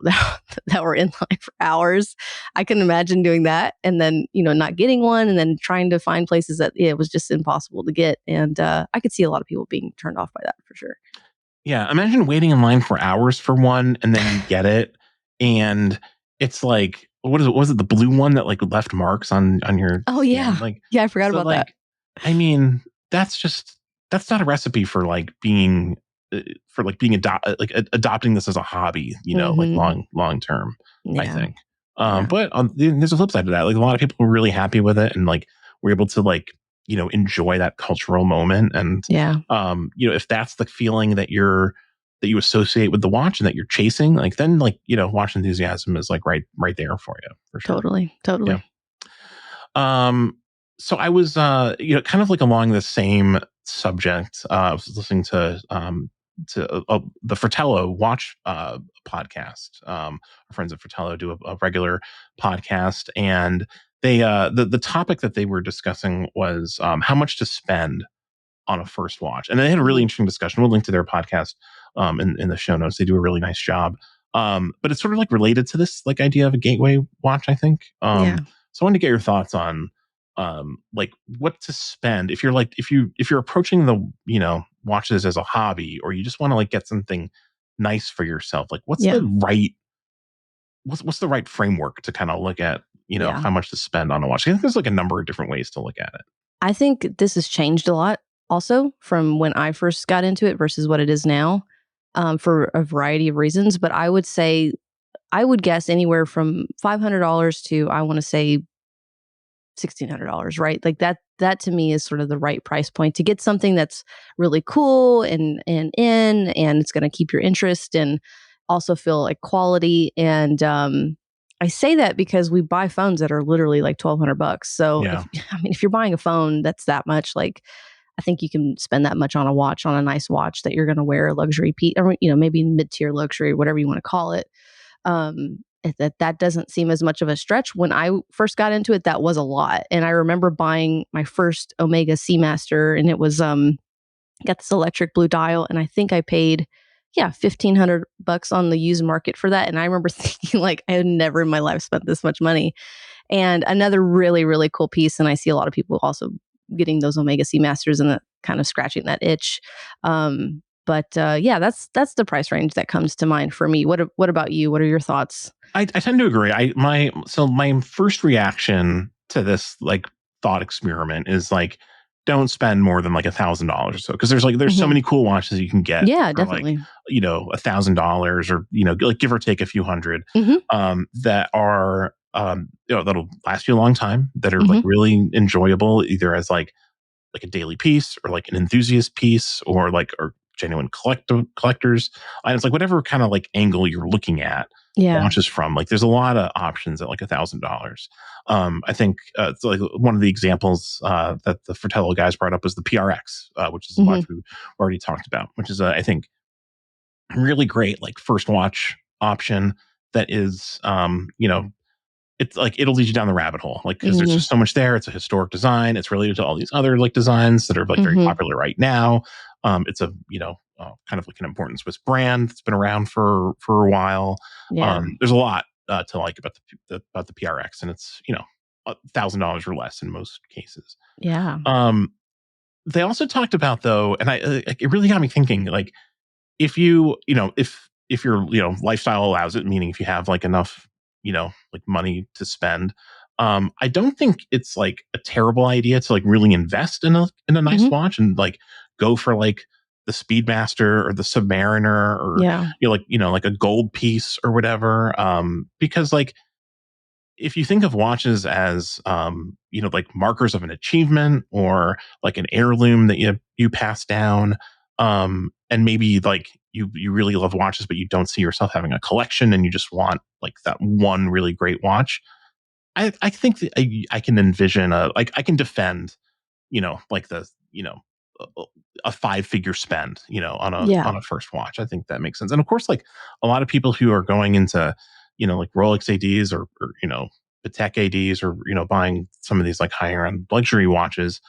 that were in line for hours, I can imagine doing that and then, not getting one and then trying to find places that it was just impossible to get. And I could see a lot of people being turned off by that for sure. Yeah, imagine waiting in line for hours for one, and then you get it, and it's like, what is it? Was it the blue one that like left marks on your Oh skin? yeah. Like, Yeah, I forgot so about that. like, I mean, that's not a recipe for like being adopting this as a hobby, like Hmm. long term. I Yeah. think. Yeah. But there's a flip side to that. Like a lot of people were really happy with it, and like were able to like enjoy that cultural moment. And Yeah. if that's the feeling that you associate with the watch and that you're chasing, like then like watch enthusiasm is like right there for you for sure. Totally. Yeah. Totally. So I was kind of like along the same subject. I was listening to the Fratello watch podcast. Our friends at Fratello do a regular podcast, and they the topic that they were discussing was how much to spend on a first watch. And they had a really interesting discussion. We'll link to their podcast in the show notes. They do a really nice job. But it's sort of like related to this like idea of a gateway watch, I think. Yeah. So I wanted to get your thoughts on like what to spend if you're approaching the watches as a hobby, or you just want to like get something nice for yourself. Like Yeah. what's the right framework to kind of look at Yeah. how much to spend on a watch? I think there's like a number of different ways to look at it. I think this has changed a lot also from when I first got into it versus what it is now, for a variety of reasons. But I would say, I would guess anywhere from $500 to, I want to say, $1,600, right? Like that to me is sort of the right price point to get something that's really cool and it's going to keep your interest and also feel like quality. And I say that because we buy phones that are literally like $1,200. So Yeah. if you're buying a phone that's that much, like I think you can spend that much on a watch, on a nice watch that you're going to wear, a luxury piece, or maybe mid-tier luxury, whatever you want to call it. That doesn't seem as much of a stretch. When I first got into it, that was a lot. And I remember buying my first Omega Seamaster, and it was got this electric blue dial, and I think I paid $1,500 on the used market for that. And I remember thinking like I had never in my life spent this much money. And another really, really cool piece, and I see a lot of people also getting those Omega Seamasters and kind of scratching that itch. But yeah, that's the price range that comes to mind for me. What about you? What are your thoughts? I tend to agree. My first reaction to this like thought experiment is like, don't spend more than like $1,000 or so, because there's so many cool watches you can get. Yeah, for like definitely. $1,000, or like give or take a few hundred, Hmm. that are that'll last you a long time, that are like Hmm. really enjoyable, either as like a daily piece, or like an enthusiast piece, or genuine collectors. And it's like whatever kind of like angle you're looking at Yeah. watches from. Like there's a lot of options at like $1,000. I think it's like one of the examples that the Fratello guys brought up was the PRX, which is a watch Hmm. we already talked about, which is I think really great like first watch option that is it's like it'll lead you down the rabbit hole, like because there's Hmm. just so much there. It's a historic design. It's related to all these other like designs that are like very Hmm. popular right now. It's a kind of like an important Swiss brand that's been around for a while. Yeah. There's a lot to like about the PRX, and it's $1,000 or less in most cases. Yeah. Um, They also talked about, though, and it really got me thinking, like, if if your lifestyle allows it, meaning if you have like enough like money to spend, I don't think it's like a terrible idea to like really invest in a nice Mhm. watch and like go for like the Speedmaster or the Submariner, or Yeah. like a gold piece or whatever, because like if you think of watches as like markers of an achievement or like an heirloom that you pass down, and maybe like you really love watches but you don't see yourself having a collection and you just want like that one really great watch, I think that I can envision I can defend like the a, a five-figure spend Yeah. on a first watch. I think that makes sense. And of course, like a lot of people who are going into like Rolex ADs, or Patek ADs, or buying some of these like higher end luxury watches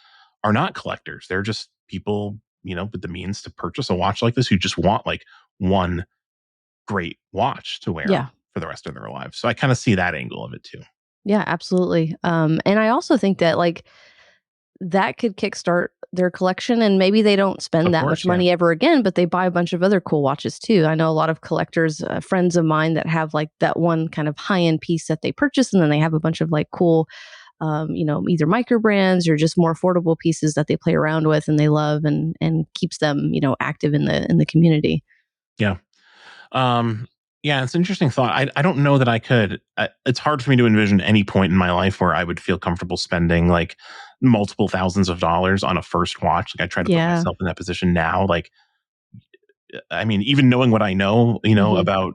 are not collectors. They're just people with the means to purchase a watch like this, who just want like one great watch to wear Yeah. for the rest of their lives. So I kind of see that angle of it too. Yeah, absolutely. And I also think that like that could kickstart their collection, and maybe they don't spend Of that much course, yeah. money ever again, but they buy a bunch of other cool watches too. I know a lot of collectors, friends of mine, that have like that one kind of high end piece that they purchase, and then they have a bunch of like cool, either micro brands or just more affordable pieces that they play around with and they love, and keeps them active in the community. Yeah. Um, yeah, it's an interesting thought. I don't know that I could. It's hard for me to envision any point in my life where I would feel comfortable spending like multiple thousands of dollars on a first watch. Like I try to put Yeah. myself in that position now. Like, I mean, even knowing what I know, Hmm. about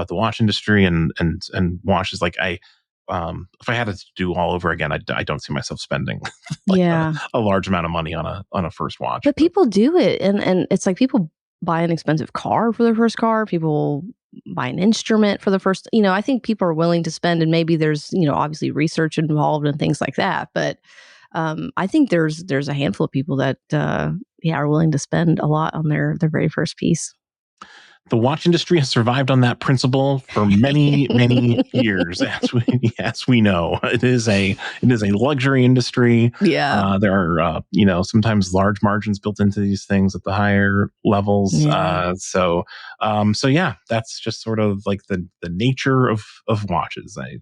the watch industry and watches, like if I had to do all over again, I don't see myself spending like Yeah. a large amount of money on a first watch. But But people do it, and it's like people buy an expensive car for their first car, people buy an instrument for the first I think people are willing to spend, and maybe there's, obviously research involved and things like that, but, I think there's a handful of people that, yeah, are willing to spend a lot on their very first piece. the watch industry has survived on that principle for many, many years, as we know. It is a luxury industry. Yeah. There are sometimes large margins built into these things at the higher levels. Yeah. So yeah, that's just sort of like the nature of watches. I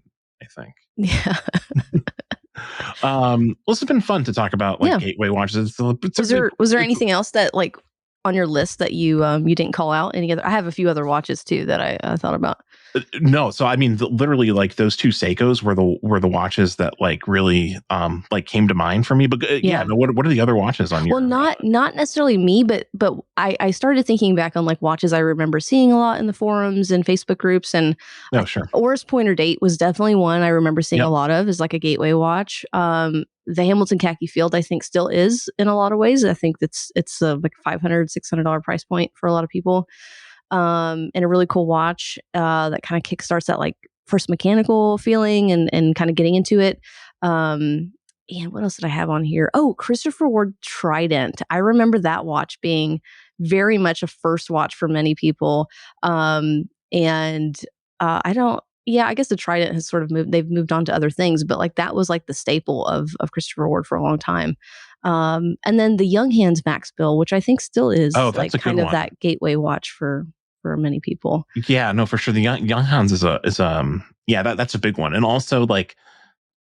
think. Yeah. Well, this has been fun to talk about like Yeah. gateway watches. Was there anything else that, like, on your list that you didn't call out? Any other? I have a few other watches too that I thought about. No, so I mean, literally, like those two Seikos were the watches that like really like came to mind for me. But yeah, Yeah. no, what are the other watches on Well, your? not necessarily me, but I started thinking back on like watches I remember seeing a lot in the forums and Facebook groups, and No, sure. Oris Pointer Date was definitely one I remember seeing a Yep. lot of as like a gateway watch. The Hamilton Khaki Field, I think, still is in a lot of ways. I think it's a like $500-$600 price point for a lot of people, and a really cool watch that kind of kickstarts that like first mechanical feeling and kind of getting into it. And what else did I have on here? Oh, Christopher Ward Trident. I remember that watch being very much a first watch for many people. And I don't. Yeah, I guess the Trident has sort of moved. They've moved on to other things, but like that was like the staple of Christopher Ward for a long time. And then the Young Hands Max Bill, which I think still Oh, is that's like a good kind of one. that gateway watch for many people. Yeah, no, for sure. The Young Hans is yeah, that's a big one. And also like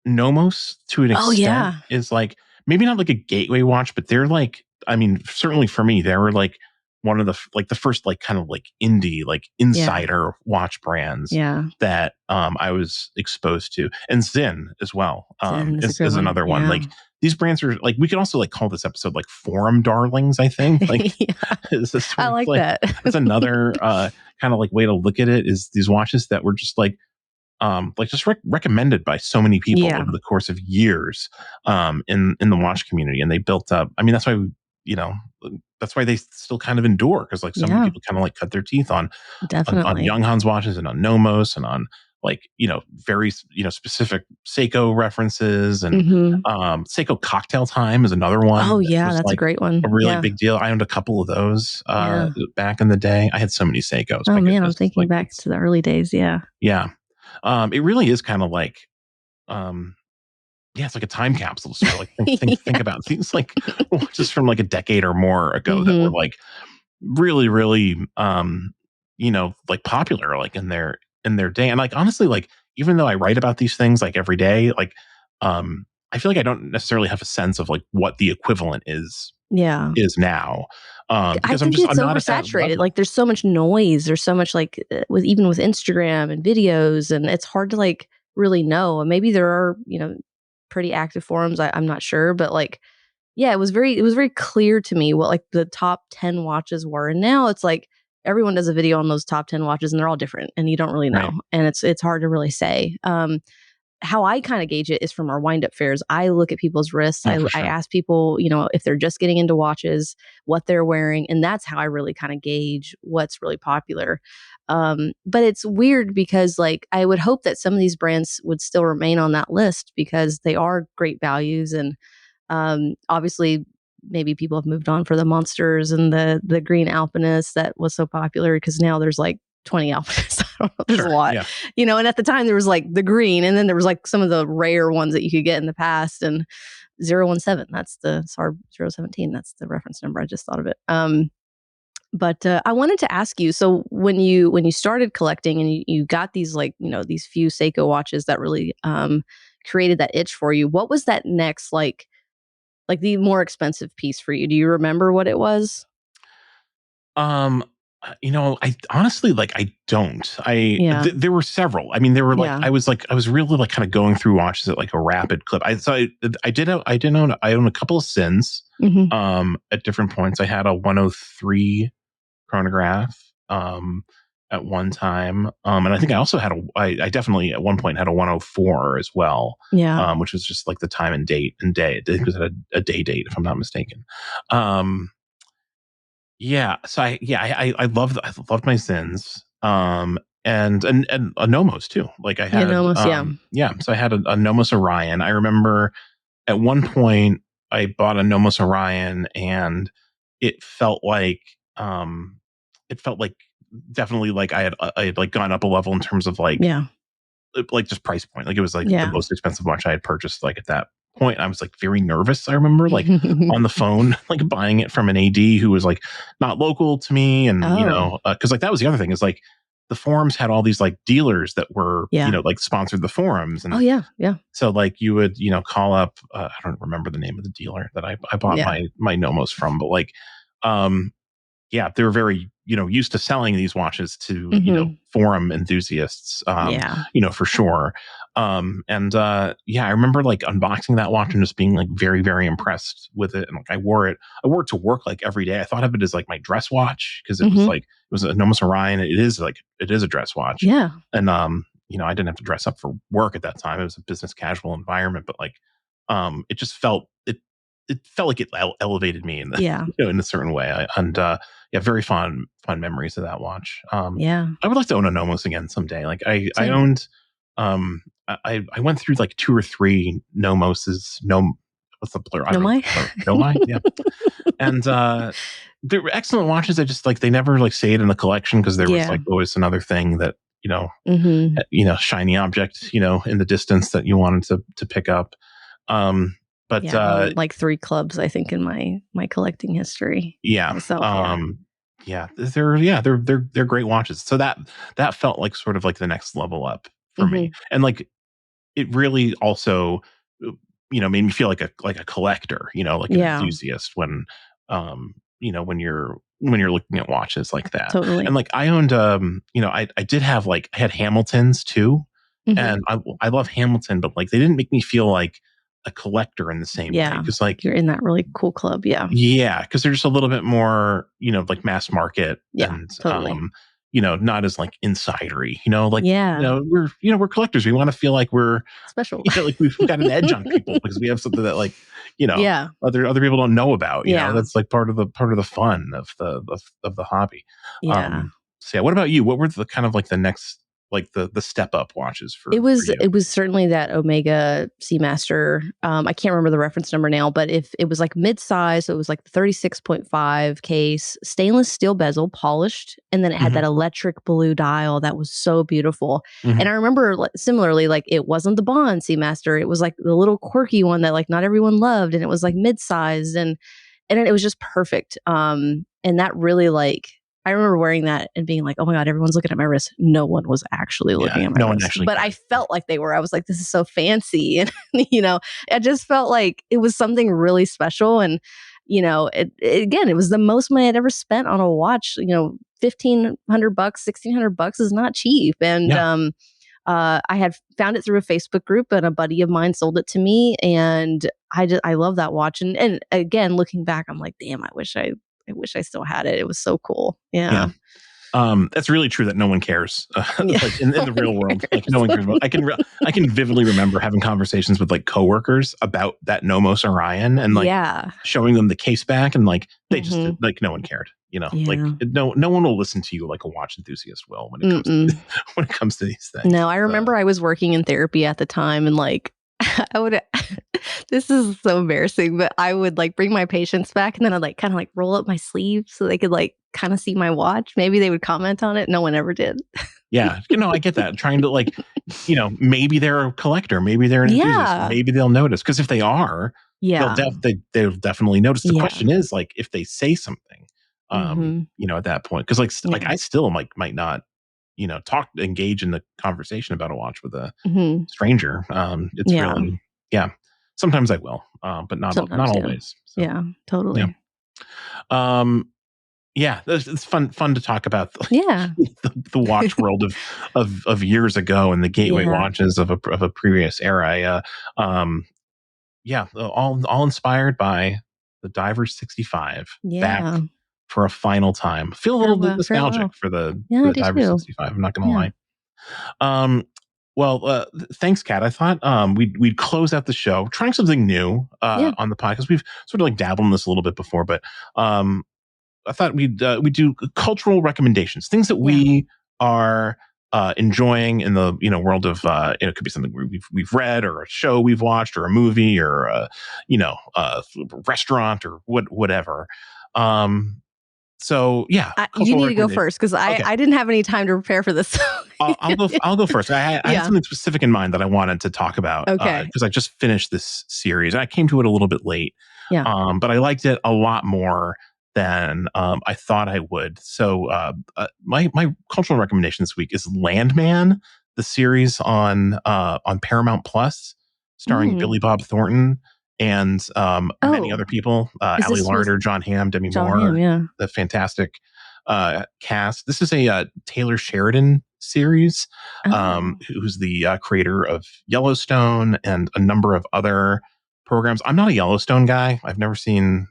Nomos, to an Oh extent, yeah, is like maybe not like a gateway watch, but they're like, I mean, certainly for me, they were like one of the first like kind of like indie, like yeah, insider watch brands yeah. that I was exposed to. And Zinn as well, Zen is a good is one. another one. Yeah. Like these brands are like, we could also like call this episode like forum darlings, I think. Like Yeah, is this I sort of like like that. that's another kind of like way to look at it, is these watches that were just like just recommended by so many people Yeah, over the course of years, in the watch community, and they built up. I mean, you know that's why they still kind of endure, because like so many yeah, people kind of like cut their teeth on definitely. Young Hans watches and on Nomos and on like very specific Seiko references, and Mhm. Seiko Cocktail Time is another one Oh, that yeah, was that's a like great a one. really Yeah, big deal. I owned a couple of those yeah. back in the day. I had so many Seikos. Oh, My man, I'm goodness, thinking like back it's to the early days, yeah. yeah. It really is kind of like um it's like a time capsule. Sort of like think Yeah. about things like just from like a decade or more ago that were Hmm. like really, really, like popular, like in their day. And like honestly, like even though I write about these things like every day, like I feel like I don't necessarily have a sense of like what the equivalent Yeah. is now, I because think I'm it's not at that oversaturated. level. Like there's so much noise. There's so much like with even with Instagram and videos, and it's hard to like really know. And maybe there are pretty active forums. I'm not sure, but like yeah, it was very clear to me what like the top 10 watches were. And now it's like everyone does a video on those top 10 watches, and they're all different, and you don't really know, Right. and it's hard to really say. How I kind of gauge it is from our wind up fairs. I look at people's wrists. Oh, for I sure. ask people, if they're just getting into watches, what they're wearing. And that's how I really kind of gauge what's really popular. But it's weird because, like, I would hope that some of these brands would still remain on that list because they are great values. And obviously, maybe people have moved on for the Monsters and the Green Alpinist that was so popular because now there's like 20 Alpinists. I don't know. There's a Sure. lot, Yeah. and at the time there was like the green, and then there was like some of the rare ones that you could get in the past. And 017, that's the SAR 017, that's the reference number. I just thought of it. But I wanted to ask you, so when you started collecting and you got these like, these few Seiko watches that really created that itch for you, what was that next like the more expensive piece for you? Do you remember what it was? Um, I honestly like I don't. Yeah. There were several. I mean, there were Yeah. I was really like kind of going through watches at like a rapid clip. I did own a couple of Sins Mhm. at different points. I had a 103 chronograph at one time. And I think I also had I definitely at one point had a 104 as well. Yeah. Which was just like the time and date and day. It was at a day date, if I'm not mistaken. Um, yeah, so I loved my Sins, and a Nomos too. Like I Yeah, had, Nomos, yeah. yeah, so I had a Nomos Orion. I remember at one point I bought a Nomos Orion, and it felt like, it felt like definitely like I had like gone up a level in terms of Yeah. like just price point. Like it was like the Yeah. most expensive watch I had purchased like at that point. I was like very nervous. I remember like on the phone, like buying it from an AD who was like not local to me. And, Oh. cause like that was the other thing is like the forums had all these like dealers that were, Yeah. like sponsored the forums. Oh, And yeah, yeah, so like you would, call up, I don't remember the name of the dealer that I bought yeah. my Nomos from, but like, um, yeah, they were very, used to selling these watches to, Mhm. forum enthusiasts, Yeah. for sure. Yeah, I remember like unboxing that watch and just being like very, very impressed with it. And like I wore it to work like every day. I thought of it as like my dress watch because it was Mhm. like, it was a Nomos Orion. It is a dress watch. Yeah. And, I didn't have to dress up for work at that time. It was a business casual environment, but like, it just it felt like it elevated me in the, Yeah. in a certain way. Yeah, very fond memories of that watch. Yeah. I would like to own a Nomos again someday. Like I Same. owned, I went through like two or three Nomoses. What's the plural? I don't know. Nomai? Nomai, yeah. And they were excellent watches. I just like they never like stayed in the collection because there was Yeah. like always another thing that Mhm. shiny object in the distance that you wanted to pick up. Um, but Yeah, I own, like, 3 clubs, I think, in my collecting history Yeah. myself, yeah. They're great watches. So that felt like sort of like the next level up for me. Mhm. And like it really also made me feel like a collector, like an Yeah, enthusiast when when you're looking at watches like that. And totally. like I owned I did have like I had Hamiltons too. Mhm. And I love Hamilton, but like they didn't make me feel like a collector in the same way. Yeah, Cause like like, you're in that really cool club, yeah. yeah, because they're just a little bit more, like mass market Yeah, and totally. not as like insidery, like, Yeah, we're collectors. We want to feel like we're, special. like we've got an edge on people because we have something that like, Yeah, other people don't know about, yeah, that's like part of the fun of the hobby. yeah. So yeah, what about you? What were the kind of like the next like the step up watches for It was you? it was certainly that Omega Seamaster. I can't remember the reference number now, but if it was like mid-size, so it was like the 36.5 case, stainless steel bezel, polished, and then it had Mhm. that electric blue dial that was so beautiful. Mhm. And I remember similarly, like it wasn't the Bond Seamaster, it was like the little quirky one that like not everyone loved, and it was like mid-sized and it was just perfect. And that really like I remember wearing that and being like, oh my God, everyone's looking at my wrist. No one was actually Yeah, looking at my no one wrist. actually But I cared. felt like they were. I was like, this is so fancy. And, I just felt like it was something really special. And, again, it was the most money I'd ever spent on a watch. $1,500, $1,600 is not cheap. And Yeah. I had found it through a Facebook group, and a buddy of mine sold it to me, and I love that watch. And again, looking back, I'm like, damn, I wish I still had it. It was so cool. Yeah. Yeah. That's really true that no one cares. Yeah. Like in the real world, like no one cares about. I can vividly remember having conversations with like coworkers about that Nomos Orion and like Yeah. showing them the case back, and like they just Mhm. like no one cared. Like Yeah. no one will listen to you like a watch enthusiast will when it comes to Mm-mm. when it comes to these things. No, I remember I was working in therapy at the time, and like I would this is so embarrassing, but I would like bring my patients back, and then I'd like kind of like roll up my sleeve so they could like kind of see my watch. Maybe they would comment on it. No one ever did. Yeah, I get that. Trying to like, maybe they're a collector, maybe they're an enthusiast, Yeah. maybe they'll notice. Because if they are, Yeah. they'll definitely notice. The Yeah. question is like if they say something, Mhm. at that point, because like Yeah. I still might not, engage in the conversation about a watch with a Mhm. stranger. It's Yeah. really, yeah. Sometimes I will, but not Sometimes, yeah. always. So Yeah, yeah. totally. Yeah, it's fun to talk about Yeah. the watch world of years ago and the gateway Yeah. watches of a previous era. All inspired by the Divers 65 back Yeah. for a final time. Feel a little bit Farewell. nostalgic for the Yeah, I do Divers too. 65. I'm not gonna Yeah. lie. Well, thanks, Kat. I thought we'd close out the show trying something new Yeah. on the podcast. We've sort of like dabbled in this a little bit before, but I thought we'd do cultural recommendations, things that Yeah. we are enjoying in the world of it could be something we've read or a show we've watched or a movie or a restaurant or whatever. So yeah, You cultural need to go recommendations. first because I Okay, I didn't have any time to prepare for this. I'll go. I'll go first. I had Yeah. something specific in mind that I wanted to talk about Okay. because I just finished this series. I came to it a little bit late, Yeah. but I liked it a lot more than I thought I would. So my cultural recommendation this week is Landman, the series on Paramount Plus, starring Mm. Billy Bob Thornton and many Oh, other people. is Ali this was Larder, John Hamm, Demi John Moore, Hamm, yeah. the fantastic cast. This is a Taylor Sheridan series, Oh. who's the creator of Yellowstone and a number of other programs. I'm not a Yellowstone guy. I've never seen.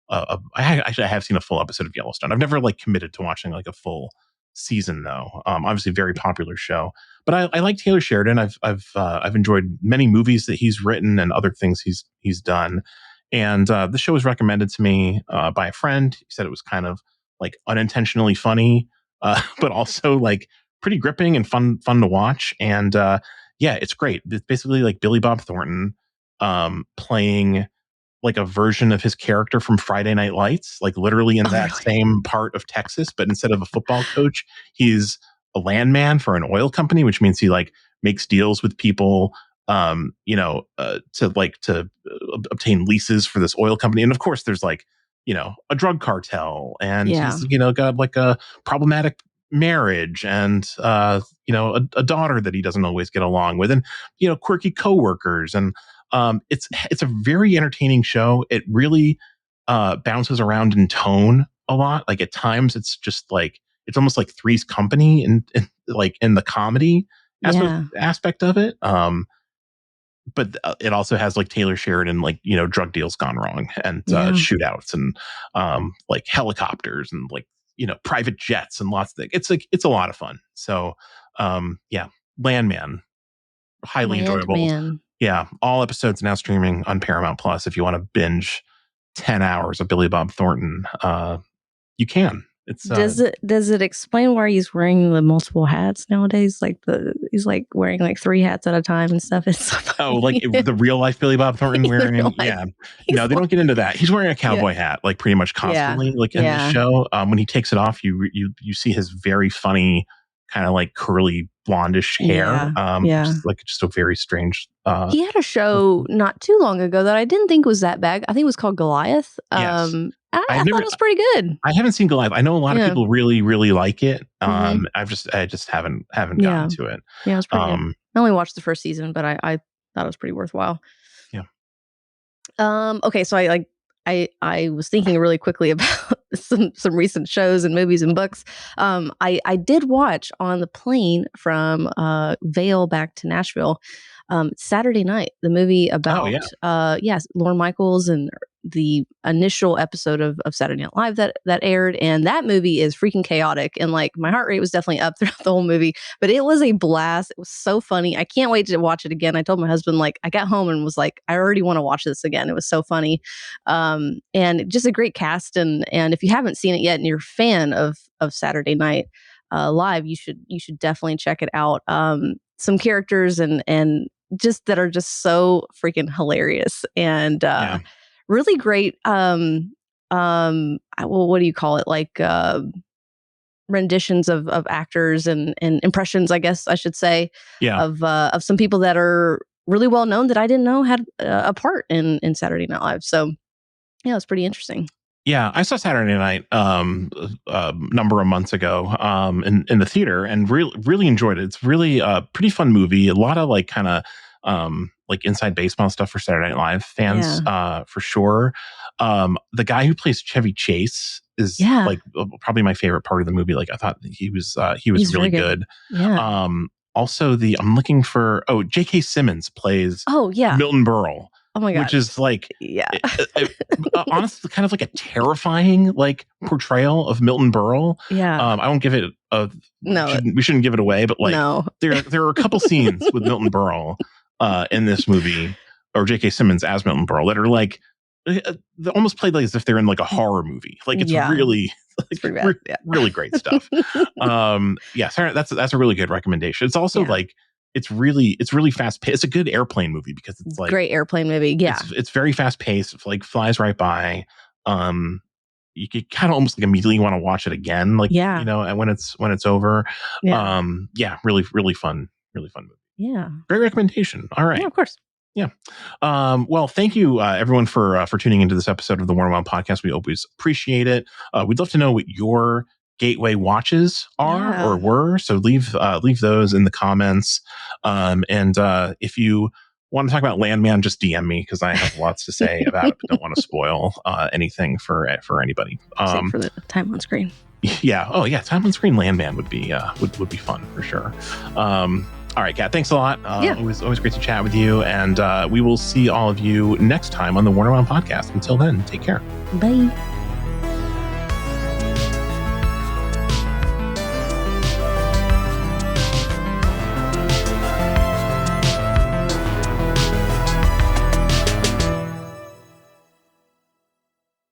Actually, I have seen a full episode of Yellowstone. I've never like committed to watching like a full season though. Obviously, very popular show. But I like Taylor Sheridan. I've enjoyed many movies that he's written and other things he's done. And the show was recommended to me by a friend. He said it was kind of like unintentionally funny, but also like pretty gripping and fun to watch. And yeah, it's great. It's basically like Billy Bob Thornton playing like a version of his character from Friday Night Lights, like literally in Oh, that really? same part of Texas, but instead of a football coach, he's a landman for an oil company, which means he like makes deals with people, to obtain leases for this oil company. And of course, there's like, a drug cartel, and Yeah. he's, got like a problematic marriage and, a daughter that he doesn't always get along with, and, quirky coworkers. And it's a very entertaining show. It really bounces around in tone a lot. Like at times, it's just like it's almost like Three's Company in like in the comedy Yeah. aspect of it. But it also has like Taylor Sheridan, like drug deals gone wrong, and Yeah. shootouts, and like helicopters, and like private jets, and lots of things. It's like it's a lot of fun. So yeah, Landman, highly enjoyable. Landman. Yeah, all episodes now streaming on Paramount Plus. If you want to binge 10 hours of Billy Bob Thornton, you can. It's does it explain why he's wearing the multiple hats nowadays? Like he's like wearing like 3 hats at a time and stuff. It's so funny. like the real life Billy Bob Thornton wearing. Yeah, no, they don't get into that. He's wearing a cowboy hat like pretty much constantly. Like in the show, when he takes it off, you see his very funny kind of like curly blondish hair. Just a very strange. He had a show not too long ago that I didn't think was that bad. I think it was called Goliath. Yes. I thought it was pretty good. I haven't seen Goliath. I know a lot of people really, really like it. I just haven't gotten to it. Yeah, it was pretty good. I only watched the first season, but I thought it was pretty worthwhile. Yeah. Okay, so I was thinking really quickly about some recent shows and movies and books. I did watch on the plane from Vail back to Nashville Saturday Night, the movie about Lorne Michaels and the initial episode of Saturday Night Live that aired, and that movie is freaking chaotic, and like my heart rate was definitely up throughout the whole movie, but it was a blast. It was so funny. I can't wait to watch it again. I told my husband, like, I got home and was like, I already want to watch this again. It was so funny, and just a great cast, and if you haven't seen it yet and you're a fan of Saturday Night Live, you should definitely check it out. Some characters and just that are just so freaking hilarious and really great. What do you call it? Like renditions of actors and impressions, I guess I should say, of some people that are really well known that I didn't know had a part in Saturday Night Live. So yeah, it's pretty interesting. Yeah, I saw Saturday Night a number of months ago in the theater and really enjoyed it. It's really a pretty fun movie. A lot of like kind of like inside baseball stuff for Saturday Night Live fans for sure. The guy who plays Chevy Chase is like probably my favorite part of the movie. Like I thought he was really good. Yeah. Also I'm looking for J.K. Simmons plays Milton Berle. Oh my God. Which is like, honestly, kind of like a terrifying like portrayal of Milton Berle. Yeah. I won't give it we shouldn't give it away, but like there are a couple scenes with Milton Berle in this movie, or J.K. Simmons as Milton Berle, that are like, they almost played like as if they're in like a horror movie. Like it's really like, really great stuff. Sorry, that's a really good recommendation. It's also like, it's really fast paced. It's a good airplane movie because it's like great airplane movie. Yeah. It's very fast paced. It like flies right by. You could kind of almost like immediately want to watch it again. Like, you know, when it's over. Yeah. Really, really fun movie. Yeah. Great recommendation. All right. Yeah, of course. Yeah. Well, thank you, everyone, for tuning into this episode of the Warner One Podcast. We always appreciate it. We'd love to know what your gateway watches are or were. So leave those in the comments. And if you want to talk about Landman, just DM me because I have lots to say about it, but don't want to spoil anything for anybody. Same for the time on screen. Yeah. Oh yeah. Time on screen Landman would be fun for sure. All right, Kat, thanks a lot. Always great to chat with you. And we will see all of you next time on the Warner One Podcast. Until then, take care. Bye.